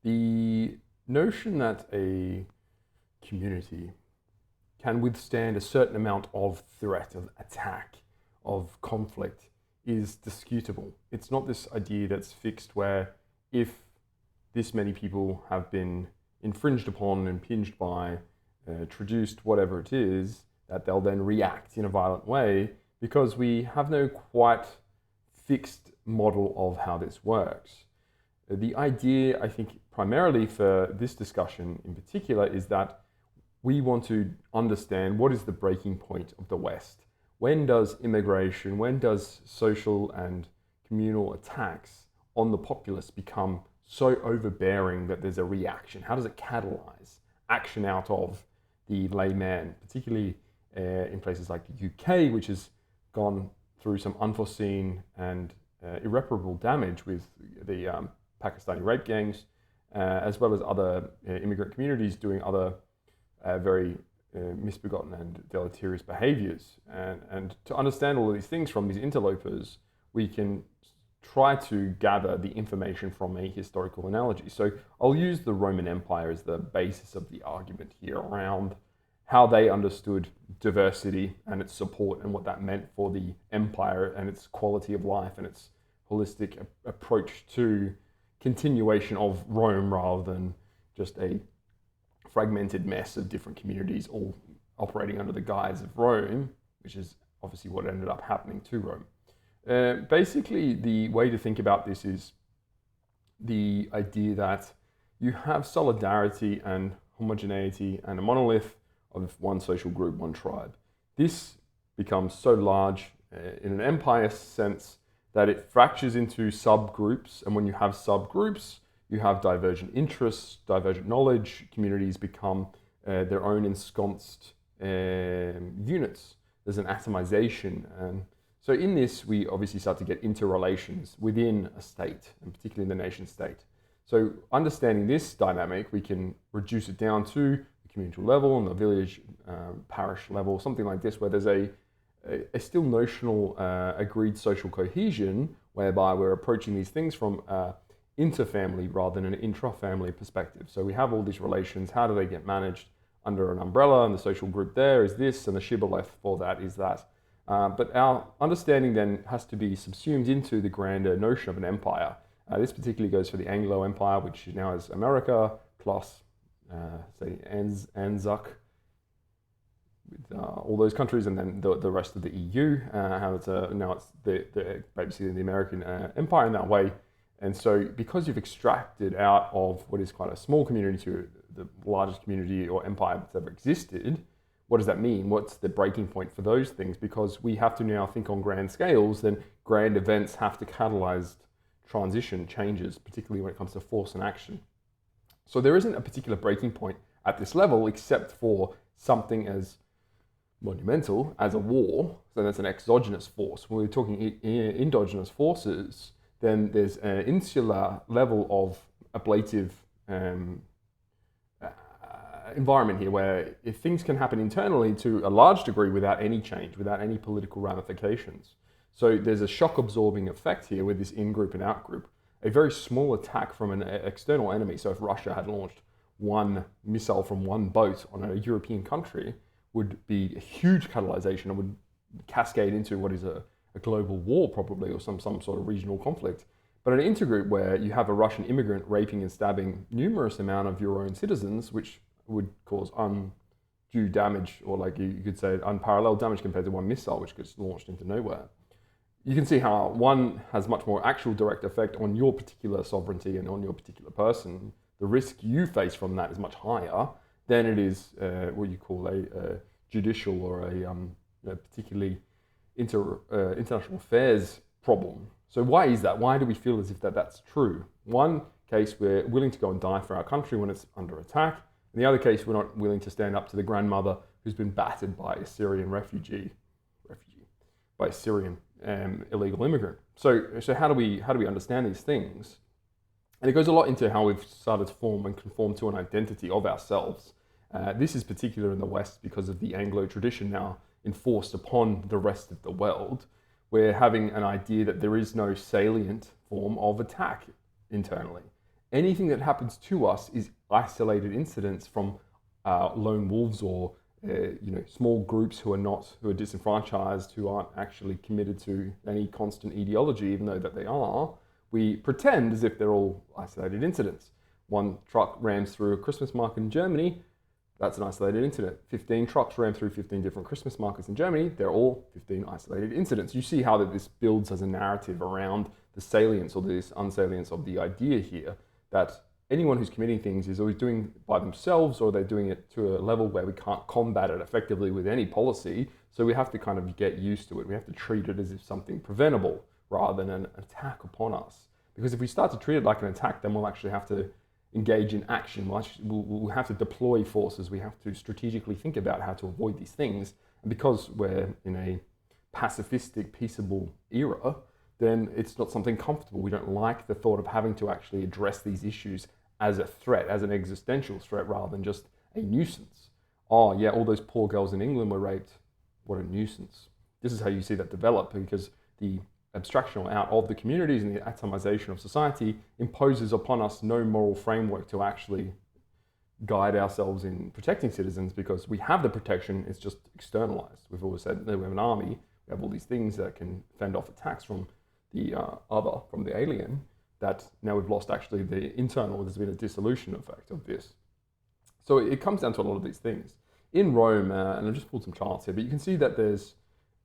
The notion that a community can withstand a certain amount of threat, of attack, of conflict is disputable. It's not this idea that's fixed where if this many people have been infringed upon, impinged by, traduced, whatever it is, that they'll then react in a violent way, because we have no quite fixed model of how this works. The idea, I think, primarily for this discussion in particular, is that we want to understand what is the breaking point of the West. When does immigration, when does social and communal attacks on the populace become so overbearing that there's a reaction? How does it catalyze action out of the layman, particularly in places like the UK, which has gone through some unforeseen and irreparable damage with the Pakistani rape gangs, as well as other immigrant communities doing other very misbegotten and deleterious behaviors. And to understand all of these things from these interlopers, we can try to gather the information from a historical analogy. So I'll use the Roman Empire as the basis of the argument here around how they understood diversity and its support and what that meant for the empire and its quality of life and its holistic approach to continuation of Rome rather than just a fragmented mess of different communities all operating under the guise of Rome, which is obviously what ended up happening to Rome. Basically, the way to think about this is the idea that you have solidarity and homogeneity and a monolith of one social group, one tribe. This becomes so large in an empire sense that it fractures into subgroups, and when you have subgroups, you have divergent interests, divergent knowledge. Communities become their own ensconced units. There's an atomization. And so in this, we obviously start to get interrelations within a state, and particularly in the nation state. So understanding this dynamic, we can reduce it down to the communal level and the village, parish level, something like this, where there's a still notional agreed social cohesion, whereby we're approaching these things from interfamily rather than an intra-family perspective. So we have all these relations. How do they get managed under an umbrella? And the social group there is this, and the shibboleth for that is that. But our understanding then has to be subsumed into the grander notion of an empire. This particularly goes for the Anglo Empire, which now is America, plus, say, Anzac, with all those countries, and then the rest of the EU. How it's now it's basically the American empire in that way. And so because you've extracted out of what is quite a small community to the largest community or empire that's ever existed, what does that mean? What's the breaking point for those things? Because we have to now think on grand scales, then grand events have to catalyze transition changes, particularly when it comes to force and action. So there isn't a particular breaking point at this level, except for something as monumental as a war. So that's an exogenous force. When we're talking endogenous forces, then there's an insular level of ablative environment here where if things can happen internally to a large degree without any change, without any political ramifications. So there's a shock absorbing effect here with this in-group and out-group. A very small attack from an external enemy, so if Russia had launched one missile from one boat on a European country, would be a huge catalyzation and would cascade into what is a global war probably, or some sort of regional conflict. But an intergroup where you have a Russian immigrant raping and stabbing numerous amount of your own citizens, which would cause undue damage, or like you could say unparalleled damage compared to one missile which gets launched into nowhere. You can see how one has much more actual direct effect on your particular sovereignty and on your particular person. The risk you face from that is much higher than it is what you call a judicial or a particularly international affairs problem. So why is that? Why do we feel as if that's true? One case, we're willing to go and die for our country when it's under attack. In the other case, we're not willing to stand up to the grandmother who's been battered by a Syrian by a Syrian illegal immigrant. So how do we understand these things? And it goes a lot into how we've started to form and conform to an identity of ourselves. This is particular in the West because of the Anglo tradition now enforced upon the rest of the world. We're having an idea that there is no salient form of attack internally. anything that happens to us is isolated incidents from lone wolves or small groups who are disenfranchised, who aren't actually committed to any constant ideology, even though that they are. We pretend as if they're all isolated incidents. One truck rams through a Christmas market in Germany, that's an isolated incident. 15 trucks ran through 15 different Christmas markets in Germany, they're all 15 isolated incidents. You see how that this builds as a narrative around the salience or this unsalience of the idea here, that anyone who's committing things is always doing by themselves, or they're doing it to a level where we can't combat it effectively with any policy. So we have to kind of get used to it. We have to treat it as if something preventable rather than an attack upon us. Because if we start to treat it like an attack, then we'll actually have to engage in action. We'll have to deploy forces. We have to strategically think about how to avoid these things. And because we're in a pacifistic, peaceable era, then it's not something comfortable. We don't like the thought of having to actually address these issues as a threat, as an existential threat, rather than just a nuisance. Oh yeah, all those poor girls in England were raped. What a nuisance. This is how you see that develop, because the abstraction out of the communities and the atomization of society imposes upon us no moral framework to actually guide ourselves in protecting citizens, because we have the protection, it's just externalized. We've always said that we have an army, we have all these things that can fend off attacks from the other, from the alien, that now we've lost actually the internal. There's been a dissolution effect of this. So it comes down to a lot of these things. In Rome, and I've just pulled some charts here, but you can see that there's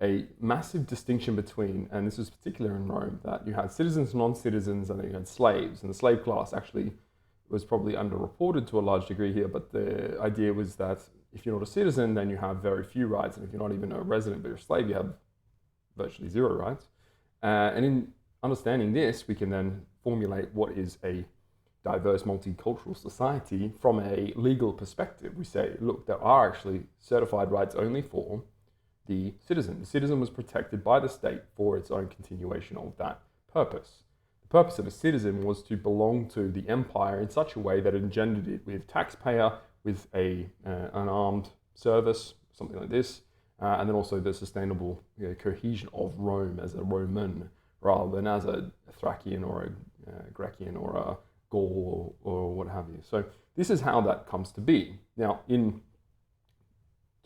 a massive distinction between, and this is particular in Rome, that you had citizens, non-citizens, and then you had slaves. And the slave class actually was probably underreported to a large degree here, but the idea was that if you're not a citizen, then you have very few rights, and if you're not even a resident but you're a slave, you have virtually zero rights. And in understanding this, we can then formulate what is a diverse multicultural society from a legal perspective. We say, look, there are actually certified rights only for the citizen. The citizen was protected by the state for its own continuation of that purpose. The purpose of a citizen was to belong to the empire in such a way that it engendered it with taxpayer, with an armed service, something like this, and then also the sustainable cohesion of Rome as a Roman, rather than as a Thracian or a Grecian or a Gaul or what have you. So this is how that comes to be. Now, in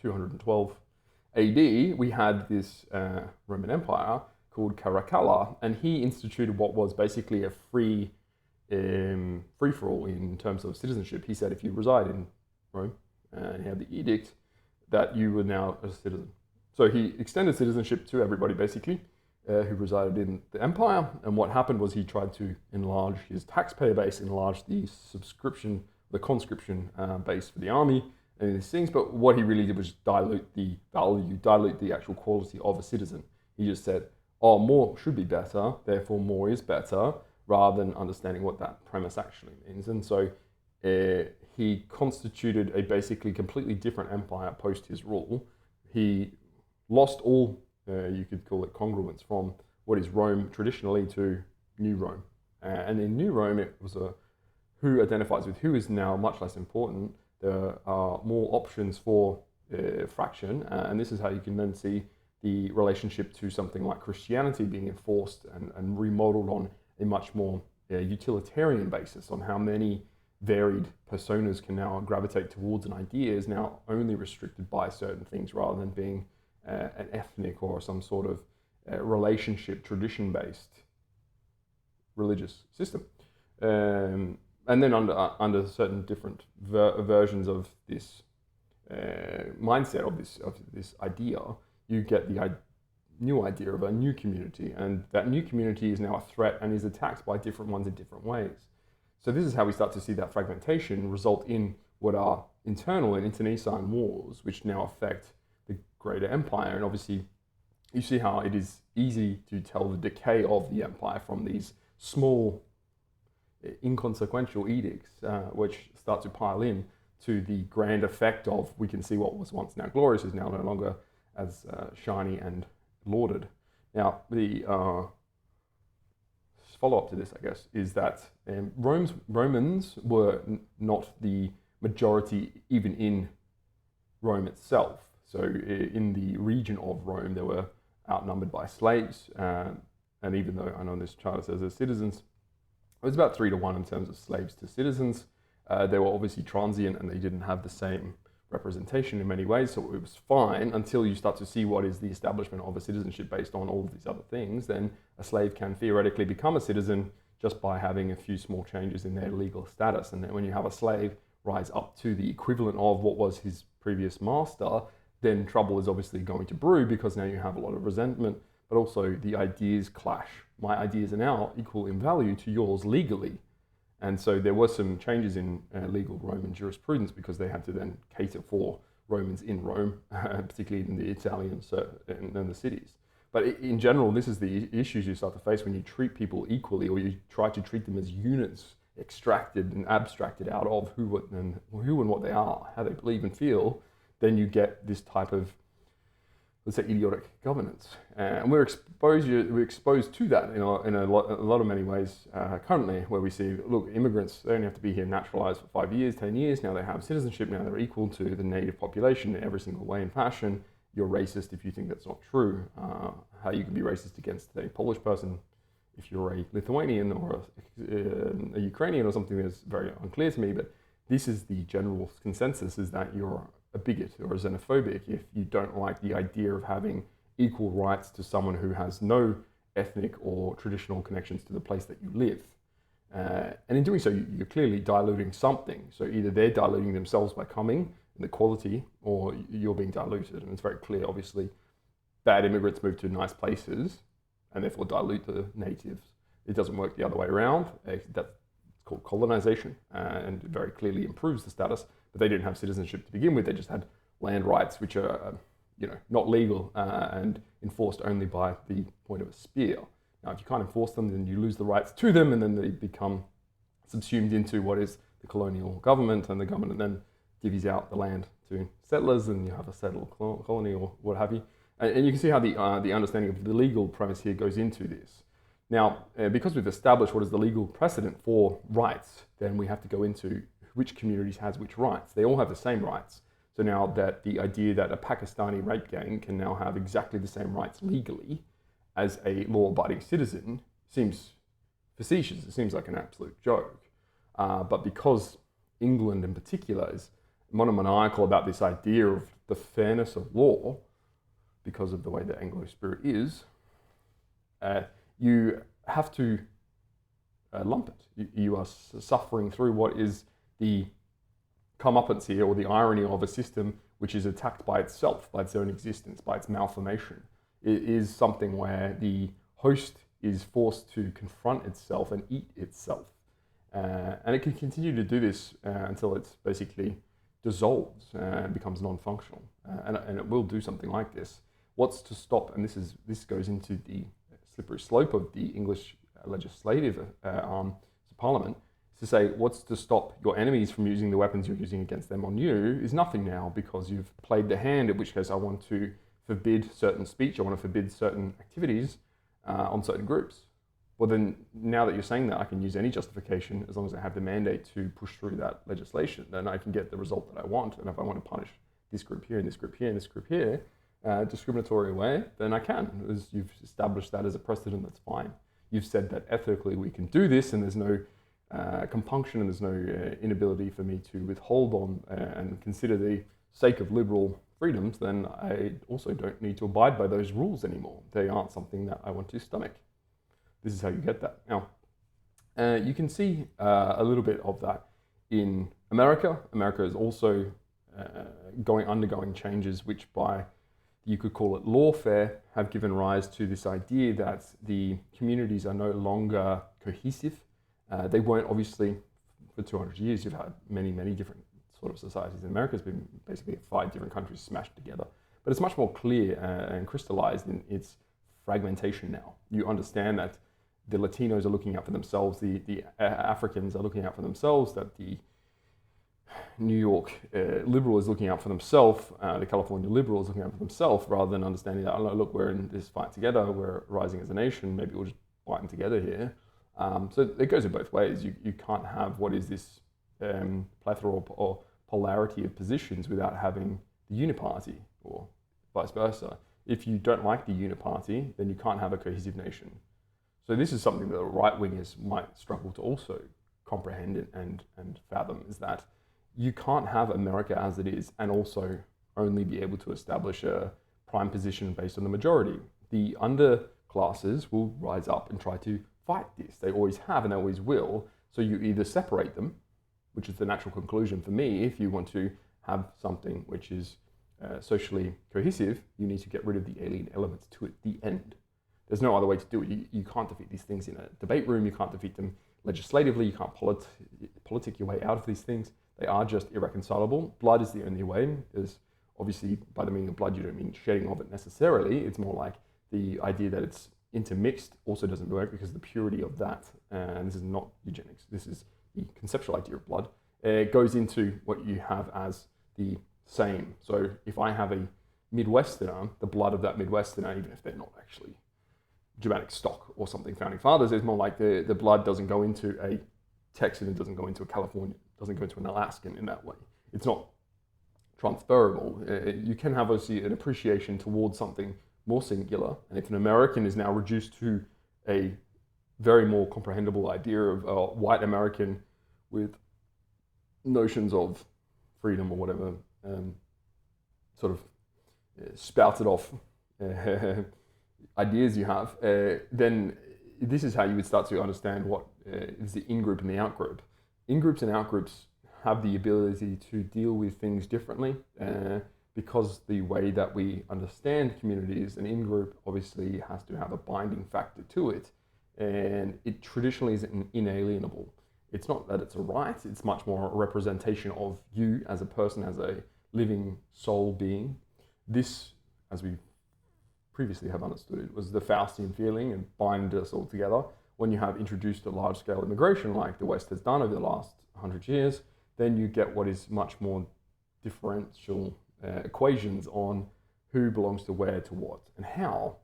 212 AD, we had this Roman Empire called Caracalla, and he instituted what was basically a free-for-all in terms of citizenship. He said if you reside in Rome and he had the edict that you were now a citizen. So he extended citizenship to everybody basically who resided in the empire, and what happened was he tried to enlarge his taxpayer base, enlarge the conscription base for the army, and these things, but what he really did was dilute the value, dilute the actual quality of a citizen. He just said, oh, more should be better, therefore more is better, rather than understanding what that premise actually means. And so he constituted a basically completely different empire post his rule. He lost all, you could call it congruence, from what is Rome traditionally to New Rome. And in New Rome, it was who identifies with who is now much less important. There are more options for fraction, and this is how you can then see the relationship to something like Christianity being enforced and remodeled on a much more utilitarian basis, on how many varied personas can now gravitate towards an idea is now only restricted by certain things rather than being an ethnic or some sort of relationship, tradition-based religious system. And then under certain different versions of this mindset of this idea, you get the new idea of a new community, and that new community is now a threat and is attacked by different ones in different ways. So this is how we start to see that fragmentation result in what are internal and internecine wars, which now affect the greater empire. And obviously, you see how it is easy to tell the decay of the empire from these small inconsequential edicts, which start to pile in to the grand effect of, we can see what was once now glorious is now no longer as shiny and lauded. Now, the follow-up to this, I guess, is that Romans were not the majority even in Rome itself. So in the region of Rome, they were outnumbered by slaves, and even though I know this chart says as citizens, It was about 3 to 1 in terms of slaves to citizens. They were obviously transient and they didn't have the same representation in many ways, so it was fine until you start to see what is the establishment of a citizenship based on all of these other things. Then a slave can theoretically become a citizen just by having a few small changes in their legal status. And then when you have a slave rise up to the equivalent of what was his previous master, then trouble is obviously going to brew, because now you have a lot of resentment, but also the ideas clash. My ideas are now equal in value to yours legally. And so there were some changes in legal Roman jurisprudence, because they had to then cater for Romans in Rome, particularly in the Italian and the cities. But in general, this is the issues you start to face when you treat people equally, or you try to treat them as units extracted and abstracted out of who and what they are, how they believe and feel. Then you get this type of, let's say, idiotic governance. And we're exposed to that in a lot of many ways currently, where we see, look, immigrants, they only have to be here naturalized for 5 years, 10 years, now they have citizenship, now they're equal to the native population in every single way and fashion. You're racist if you think that's not true. How you can be racist against a Polish person if you're a Lithuanian or a Ukrainian or something is very unclear to me, but this is the general consensus, is that you're a bigot or a xenophobic if you don't like the idea of having equal rights to someone who has no ethnic or traditional connections to the place that you live. And in doing so, you're clearly diluting something. So either they're diluting themselves by coming, the quality, or you're being diluted. And it's very clear, obviously, bad immigrants move to nice places and therefore dilute the natives. It doesn't work the other way around. That's called colonization, and it very clearly improves the status. But they didn't have citizenship to begin with. They just had land rights, which are not legal and enforced only by the point of a spear. Now, if you can't enforce them, then you lose the rights to them, and then they become subsumed into what is the colonial government, and the government then divvies out the land to settlers, and you have a settled colony or what have you. And you can see how the understanding of the legal premise here goes into this. Now, because we've established what is the legal precedent for rights, then we have to go into which communities has which rights. They all have the same rights. So now that the idea that a Pakistani rape gang can now have exactly the same rights legally as a law-abiding citizen seems facetious. It seems like an absolute joke. But because England in particular is monomaniacal about this idea of the fairness of law, because of the way the Anglo spirit is, you have to lump it. You are suffering through what is the comeuppance here, or the irony of a system which is attacked by itself, by its own existence, by its malformation. It is something where the host is forced to confront itself and eat itself. And it can continue to do this until it's basically dissolves and becomes non-functional. And it will do something like this. What's to stop, and this goes into the slippery slope of the English legislative arm of Parliament, is to say what's to stop your enemies from using the weapons you're using against them on you is nothing now, because you've played the hand, in which case I want to forbid certain speech, I want to forbid certain activities on certain groups. Well then, now that you're saying that, I can use any justification as long as I have the mandate to push through that legislation. Then I can get the result that I want. And if I want to punish this group here and this group here and this group here, discriminatory way, then I can. As you've established that as a precedent, that's fine. You've said that ethically we can do this, and there's no compunction and there's no inability for me to withhold on and consider the sake of liberal freedoms, then I also don't need to abide by those rules anymore. They aren't something that I want to stomach. This is how you get that. Now, you can see a little bit of that in America. America is also undergoing changes which, you could call it lawfare, have given rise to this idea that the communities are no longer cohesive. They weren't, obviously, for 200 years. You've had many, many different sort of societies. America's been basically 5 different countries smashed together. But it's much more clear and crystallized in its fragmentation now. You understand that the Latinos are looking out for themselves, the Africans are looking out for themselves, that the New York liberal is looking out for themselves, the California liberal is looking out for themselves, rather than understanding that, oh, look, we're in this fight together, we're rising as a nation, maybe we'll just fight together here. So it goes in both ways. You can't have what is this plethora or polarity of positions without having the uniparty, or vice versa. If you don't like the uniparty, then you can't have a cohesive nation. So this is something that the right-wingers might struggle to also comprehend and fathom, is that you can't have America as it is and also only be able to establish a prime position based on the majority. The underclasses will rise up and try to fight this. They always have and they always will. So you either separate them, which is the natural conclusion for me. If you want to have something which is socially cohesive, you need to get rid of the alien elements to it, the end. There's no other way to do it. You can't defeat these things in a debate room. You can't defeat them legislatively. You can't politic your way out of these things. They are just irreconcilable. Blood is the only way. There's obviously, by the meaning of blood, you don't mean shedding of it necessarily. It's more like the idea that it's intermixed also doesn't work because the purity of that, and this is not eugenics, this is the conceptual idea of blood, goes into what you have as the same. So if I have a Midwesterner, the blood of that Midwesterner, even if they're not actually Germanic stock or something, founding fathers, it's more like the blood doesn't go into a Texan, it doesn't go into a Californian, it doesn't go into an Alaskan in that way. It's not transferable. You can have obviously an appreciation towards something more singular, and if an American is now reduced to a very more comprehensible idea of a white American with notions of freedom or whatever, sort of spouted off ideas you have, then this is how you would start to understand what is the in-group and the out-group. In-groups and out-groups have the ability to deal with things differently because the way that we understand communities, an in-group obviously has to have a binding factor to it, and it traditionally is inalienable. It's not that it's a right, it's much more a representation of you as a person, as a living soul being. This, as we previously have understood it, was the Faustian feeling and bind us all together. When you have introduced a large-scale immigration like the West has done over the last 100 years, then you get what is much more differential equations on who belongs to where, to what, and how.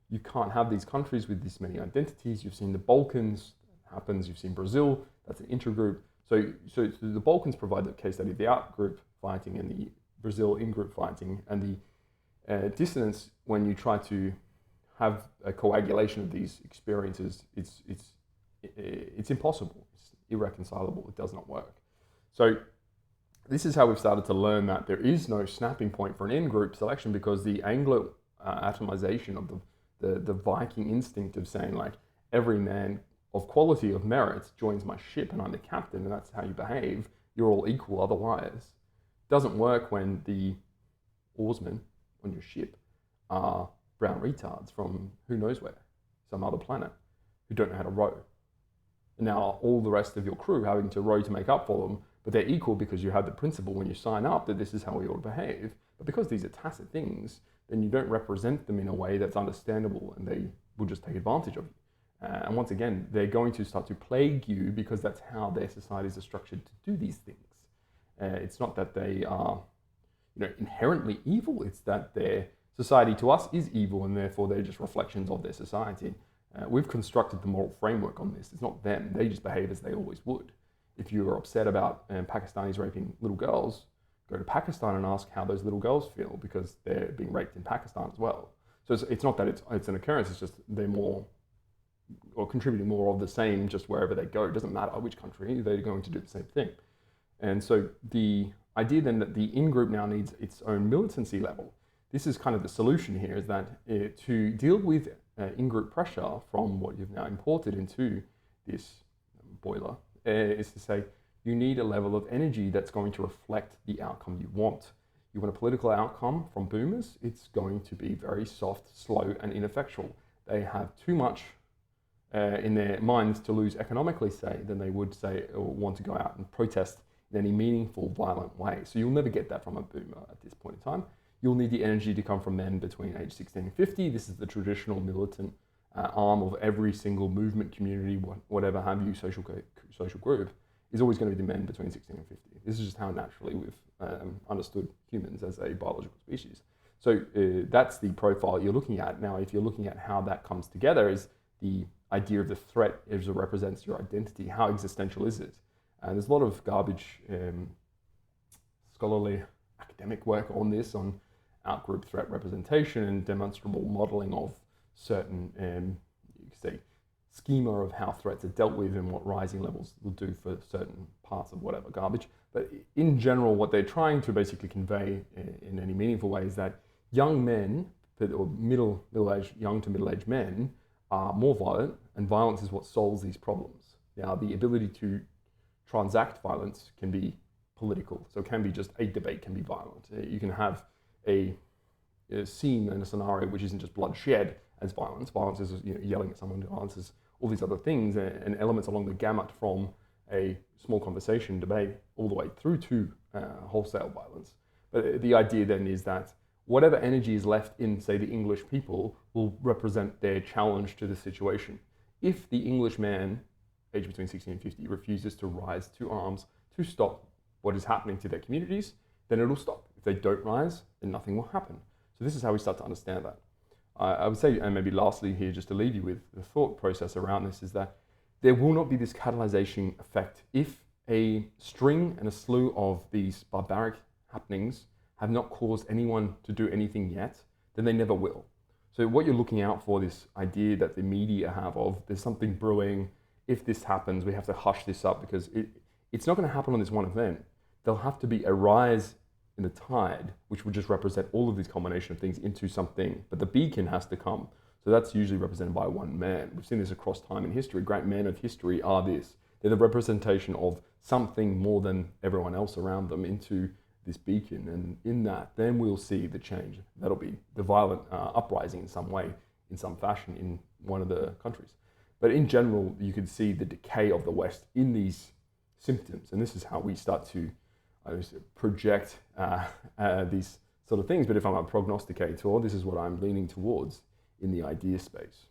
You can't have these countries with this many identities. You've seen the Balkans happens, you've seen Brazil, that's an intergroup. So the Balkans provide the case study of the out-group fighting and the Brazil in-group fighting, and the dissonance when you try to have a coagulation of these experiences, it's impossible, it's irreconcilable, it does not work. So this is how we've started to learn that there is no snapping point for an in-group selection, because the Anglo-atomization of the Viking instinct of saying like every man of quality, of merit, joins my ship and I'm the captain and that's how you behave, you're all equal otherwise, doesn't work when the oarsmen on your ship are brown retards from who knows where, some other planet, who don't know how to row. And now all the rest of your crew having to row to make up for them, but they're equal because you have the principle when you sign up that this is how we ought to behave. But because these are tacit things, then you don't represent them in a way that's understandable and they will just take advantage of you. And once again, they're going to start to plague you because that's how their societies are structured to do these things. It's not that they are inherently evil, it's that their society to us is evil and therefore they're just reflections of their society. We've constructed the moral framework on this. It's not them, they just behave as they always would. If you are upset about Pakistanis raping little girls, go to Pakistan and ask how those little girls feel, because they're being raped in Pakistan as well. So it's not that it's an occurrence, it's just they're more, or contributing more of the same just wherever they go. It doesn't matter which country, they're going to do the same thing. And so the idea then that the in-group now needs its own militancy level, this is kind of the solution here, is that to deal with in-group pressure from what you've now imported into this boiler, is to say you need a level of energy that's going to reflect the outcome you want. You want a political outcome from boomers, it's going to be very soft, slow, and ineffectual. They have too much in their minds to lose economically, say, than they would say or want to go out and protest in any meaningful, violent way. So you'll never get that from a boomer at this point in time. You'll need the energy to come from men between age 16 and 50. This is the traditional militant arm of every single movement, community, whatever have you, social group, is always going to be the men between 16 and 50. This is just how naturally we've understood humans as a biological species. So that's the profile you're looking at. Now, if you're looking at how that comes together, is the idea of the threat as it represents your identity. How existential is it? And there's a lot of garbage scholarly academic work on this, on out-group threat representation and demonstrable modeling of certain, you could say, schema of how threats are dealt with and what rising levels will do for certain parts of whatever garbage. But in general, what they're trying to basically convey in any meaningful way is that young men, or middle-aged, young to middle-aged men, are more violent, and violence is what solves these problems. Now, the ability to transact violence can be political, so it can be just a debate can be violent. You can have a scene and a scenario which isn't just bloodshed as violence. Violence is yelling at someone. Violence is all these other things and elements along the gamut from a small conversation, debate, all the way through to wholesale violence. But the idea then is that whatever energy is left in, say, the English people will represent their challenge to the situation. If the English man, aged between 16 and 50, refuses to rise to arms to stop what is happening to their communities, then it'll stop. If they don't rise, then nothing will happen. So this is how we start to understand that. I would say, and maybe lastly here, just to leave you with the thought process around this, is that there will not be this catalyzation effect if a string and a slew of these barbaric happenings have not caused anyone to do anything yet, then they never will. So what you're looking out for, this idea that the media have of there's something brewing, if this happens, we have to hush this up because it's not going to happen on this one event. There'll have to be a rise in the tide, which would just represent all of these combination of things into something, but the beacon has to come. So that's usually represented by one man. We've seen this across time in history. Great men of history are this. They're the representation of something more than everyone else around them into this beacon, and in that, then we'll see the change. That'll be the violent uprising in some way, in some fashion, in one of the countries. But in general, you can see the decay of the West in these symptoms, and this is how we start to project these sort of things. But if I'm a prognosticator, this is what I'm leaning towards in the idea space.